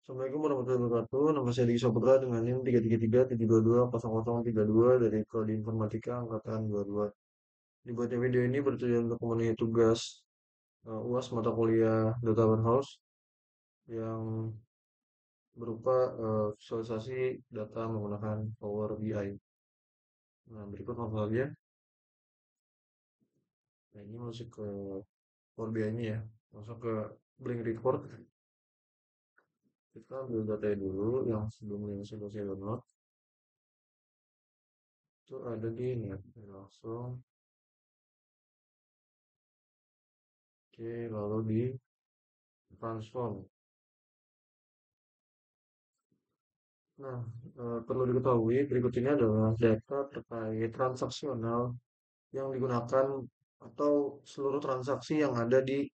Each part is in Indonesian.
Assalamualaikum warahmatullahi wabarakatuh. Nama saya Diki Saputra dengan NIM 333-722-0032 dari Prodi Informatika Angkatan 22. Dibuatnya video ini bertujuan untuk memenuhi tugas UAS mata kuliah Data Warehouse yang berupa visualisasi data menggunakan Power BI. Nah, berikut langsung saja. Nah, ini masuk ke Power BI ini ya. Masuk ke Blink Report. Kita ambil data dulu yang sebelumnya sudah saya download. Itu ada di ini ya. Langsung. Oke, lalu di transform. Nah, perlu diketahui berikut ini adalah data terkait transaksional yang digunakan atau seluruh transaksi yang ada di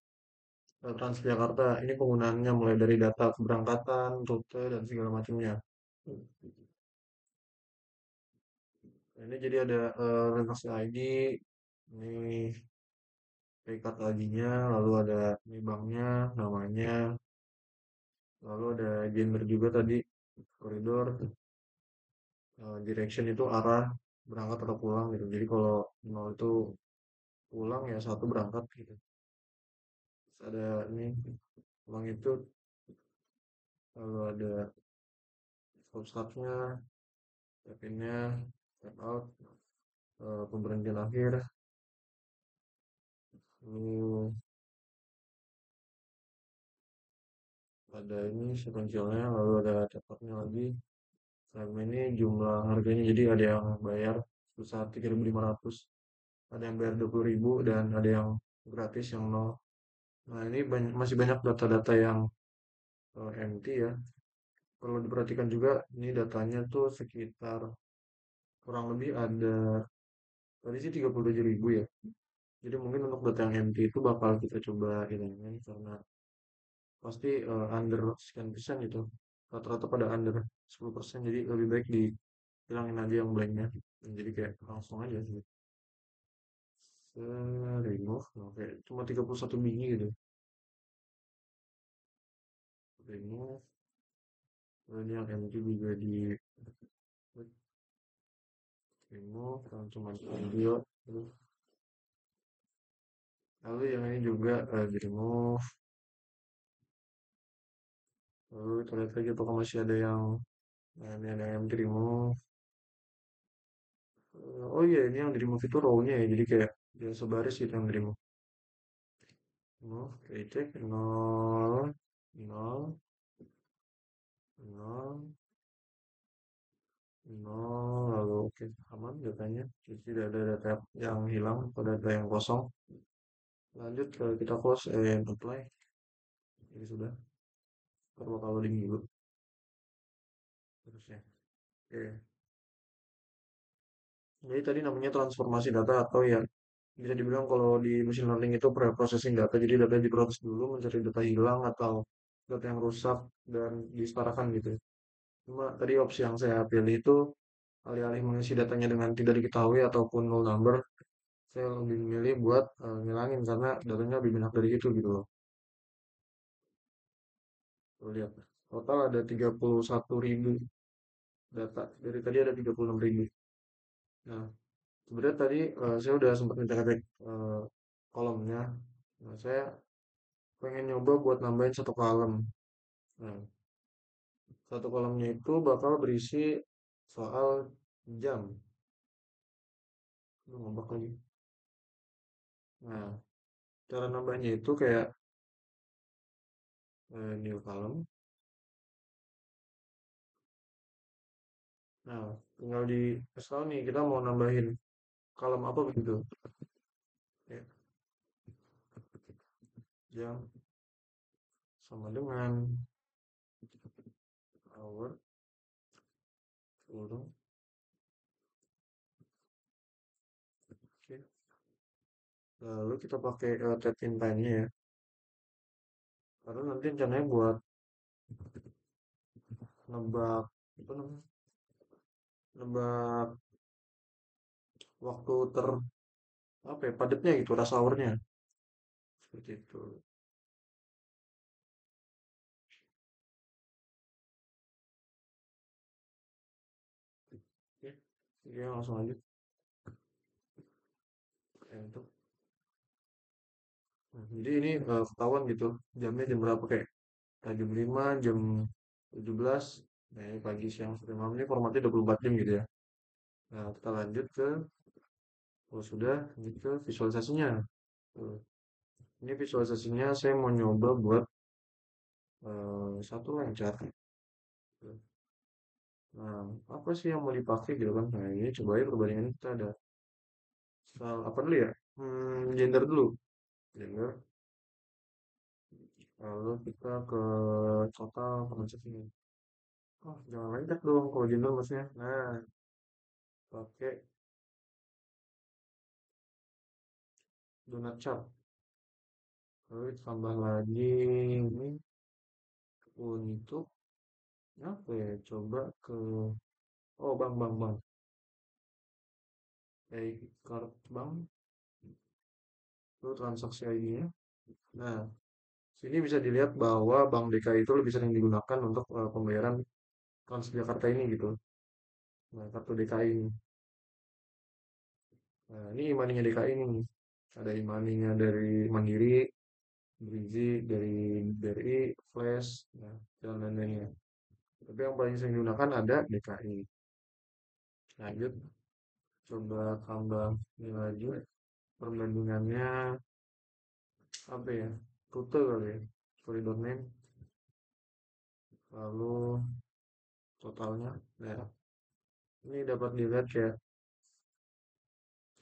Transjakarta. Ini penggunaannya mulai dari data keberangkatan, rute, dan segala macamnya. Nah, ini jadi ada transaksi ID, ini peringkat ID-nya, lalu ada ini banknya, namanya, lalu ada gender juga tadi, koridor, direction itu arah berangkat atau pulang gitu. Jadi kalau 0 itu pulang ya satu berangkat gitu. Terus ada ini pulang itu lalu ada stop startnya, tap in-nya, tap out, pemberhentian akhir, lalu ada ini sequentialnya, lalu ada tap out-nya lagi. Frame ini jumlah harganya jadi ada yang bayar sebesar 3.500, ada yang bayar 20.000 dan ada yang gratis yang nol. Nah ini masih banyak data-data yang empty ya. Perlu diperhatikan juga ini datanya tuh sekitar kurang lebih ada tadi sih 37.000 ya. Jadi mungkin untuk data yang empty itu bakal kita coba hilangin karena pasti under sekian persen gitu. Rata-rata pada under 10%. Jadi lebih baik dihilangin aja yang blanknya. Jadi kayak langsung aja sih. Remove. Oke, cuma 31 biji gitu. Remove. Lalu yang empty juga di remove. Cuma ambil. Lalu yang ini juga di remove. Lalu kita lihat lagi apakah masih ada yang ini ada yang di remove. Oh iya, ini yang di remove itu row-nya ya. Jadi kayak dia sebaris gitu yang di remove. Remove, oke, cek 0, 0, 0, 0, lalu oke, aman datanya. Jadi tidak ada data yang hilang atau data yang kosong. Lanjut ke kita close and apply. Ini sudah. Ntar bakal loading dulu terusnya. Oke. Jadi tadi namanya transformasi data atau ya bisa dibilang kalau di machine learning itu pre-processing data. Jadi data diproses dulu mencari data hilang atau data yang rusak dan disetarakan gitu. Cuma tadi opsi yang saya pilih itu alih-alih mengisi datanya dengan tidak diketahui ataupun null number, saya lebih memilih buat ngilangin karena datanya lebih banyak dari itu gitu loh. Tuh, lihat. Total ada 31.000 data. Dari tadi ada 36.000. Nah, sebenarnya tadi saya udah sempat ngecek-ngecek kolomnya. Nah, saya pengen nyoba buat nambahin satu kolom. Nah, satu kolomnya itu bakal berisi soal jam. Lu ngambek lagi. Nah, cara nambahnya itu kayak new column. Nah, tinggal di tahu nih kita mau nambahin kolom apa begitu. Ya, jam sama dengan hour kurung. Oke. Lalu kita pakai tab in time-nya ya. Karena nanti rencananya buat nebak apa namanya? Nebak waktu apa ya padatnya gitu rush hour-nya seperti itu. Oke, langsung lanjut. Untuk jadi ini ketahuan gitu jamnya jam berapa kayak jam 5, jam 17, nah ini pagi, siang, sore, malam ini formatnya 24 jam gitu ya. Nah, kita lanjut ke kalau sudah lanjut ke visualisasinya. Tuh. Ini visualisasinya saya mau nyoba buat satu lancar. Tuh. Nah, apa sih yang mau dipakai gitu kan? Nah, ini coba ya perbandingan kita ada soal apa dulu ya? Gender dulu. Gender. Lalu kita ke total transaksinya. Oh, jangan lengkap dong kalau gender maksudnya. Nah, pakai donat chart. Lalu tambah lagi ini untuk apa ya? Coba ke bang. Card bank, itu transaksi ID-nya. Nah, sini bisa dilihat bahwa Bank DKI itu lebih sering digunakan untuk pembayaran Transjakarta ini gitu. Nah, kartu DKI ini. Nah, ini imaninya DKI ini. Ada imaninya dari Mandiri, Brizi, dari BRI, Flash, nah, dan lain-lainnya. Tapi yang paling sering digunakan ada DKI. Lanjut, coba tambah ini lagi. Perbandingannya apa ya? Rute kali ya. Koridor name, lalu totalnya. Nah, ini dapat dilihat kayak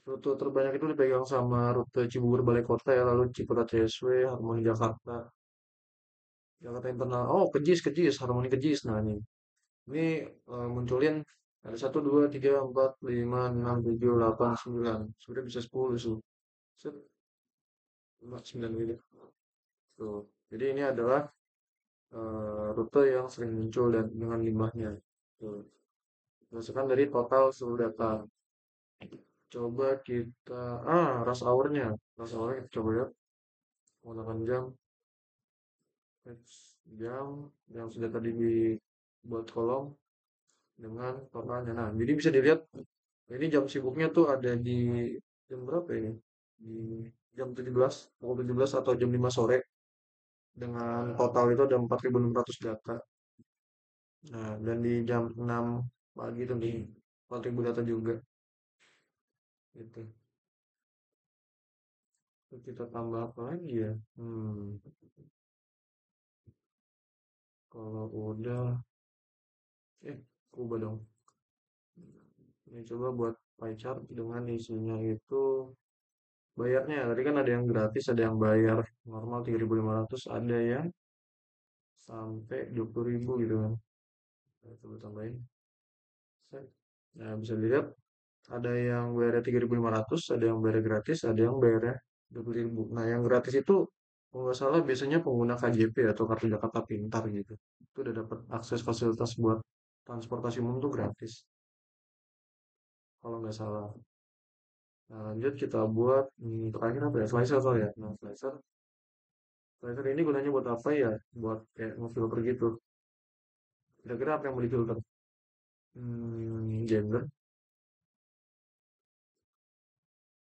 rute terbanyak itu dipegang sama rute Cibubur Balai Kota ya, lalu Ciputat CSW, Harmoni Jakarta, Jakarta Internal. Oh, Kejis, Harmoni Kejis. Nah, ini munculin ada satu, dua, tiga, empat, lima, enam, tujuh, delapan, sembilan. Sudah bisa 10 su. Set, 9 gitu. Tuh. Jadi ini adalah rute yang sering muncul dan dengan limbahnya. Tuh. Berdasarkan dari total seluruh data. Coba kita rush hour-nya. Rush hour-nya kita coba ya. Menggunakan jam, jam yang sudah tadi dibuat kolom dengan totalnya. Nah, jadi bisa dilihat ini jam sibuknya tuh ada di jam berapa ini? Di jam 17, pukul 17 atau jam 5 sore dengan total itu ada 4.600 data. Nah, dan di jam 6 pagi itu nih 4.000 data juga gitu. Terus kita tambah apa lagi ya? Kalau udah ubah dong. Ini coba buat pie chart dengan isinya itu bayarnya. Tadi kan ada yang gratis, ada yang bayar normal 3.500, ada yang sampai 20.000 gitu kan. Nah, coba tambahin. Set. Nah, bisa dilihat ada yang bayarnya 3.500, ada yang bayar gratis, ada yang bayarnya 20.000. Nah, yang gratis itu kalau nggak salah biasanya pengguna KJP atau kartu Jakarta Pintar gitu. Itu udah dapat akses fasilitas buat transportasi umum tuh gratis. Kalau nggak salah. Nah, lanjut kita buat terakhir apa ya? Slicer kali ya. Nah, slicer ini gunanya buat apa ya? Buat kayak ngefilter gitu. Kira-kira apa yang mau difilter? Gender,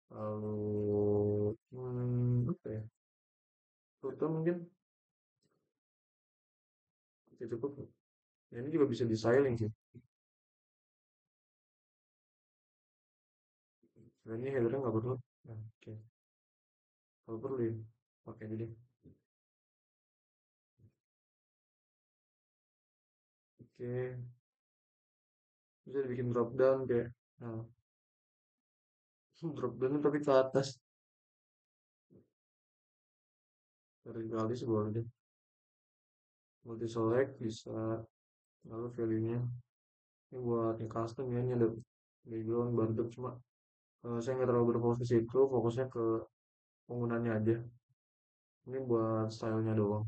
lalu apa ya? Foto mungkin itu cukup. Ya, ini juga bisa di styling sih. Nah, ini headernya nggak perlu. Nah, oke. Kalau perlu ya, pakai aja deh. Oke, bisa dibikin drop down kayak. Nah, drop down tapi ke atas. Dari kali sebuah deh. Multi select bisa. Lalu value-nya. Ini buat yang custom ya, ini ada background, bardot cuma saya nggak terlalu berfokus ke situ, fokusnya ke penggunanya aja. Ini buat stylenya doang.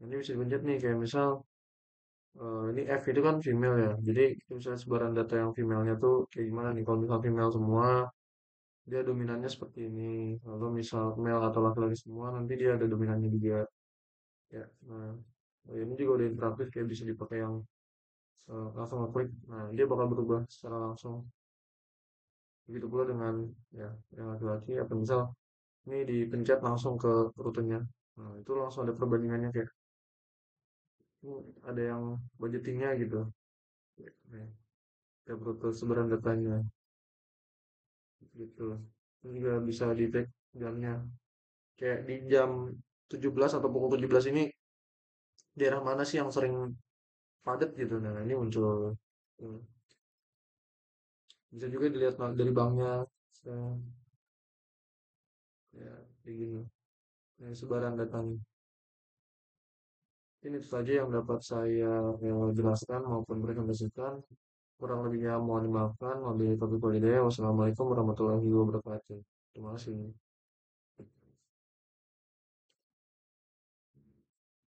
Ini bisa dipencet nih kayak misal ini F itu kan female ya. Jadi misalnya sebaran data yang female-nya tuh kayak gimana nih? Kalau misal female semua, dia dominannya seperti ini. Lalu misal male atau laki-laki semua, nanti dia ada dominannya juga. Ya, nah, ini juga udah interaktif kayak bisa dipakai yang langsung ngeklik, nah dia bakal berubah secara langsung. Begitu pula dengan ya yang laki-laki atau misal ini dipencet langsung ke rutenya. Nah, itu langsung ada perbandingannya kayak ada yang budgetingnya gitu. Nih, kayak rute sebaran datanya gitu. Terus juga bisa di tag jamnya. Kayak di jam 17 atau pukul 17 ini daerah mana sih yang sering padat gitu. Nah, ini muncul. Hmm. Bisa juga dilihat dari banknya. Nah, ya, kayak gini. Nah, sebaran datanya. Ini itu saja yang dapat saya jelaskan maupun rekomendasikan. Kurang lebihnya mohon dimaafkan. Wabillahi taufiq wal hidayah. Wassalamualaikum warahmatullahi wabarakatuh. Terima kasih.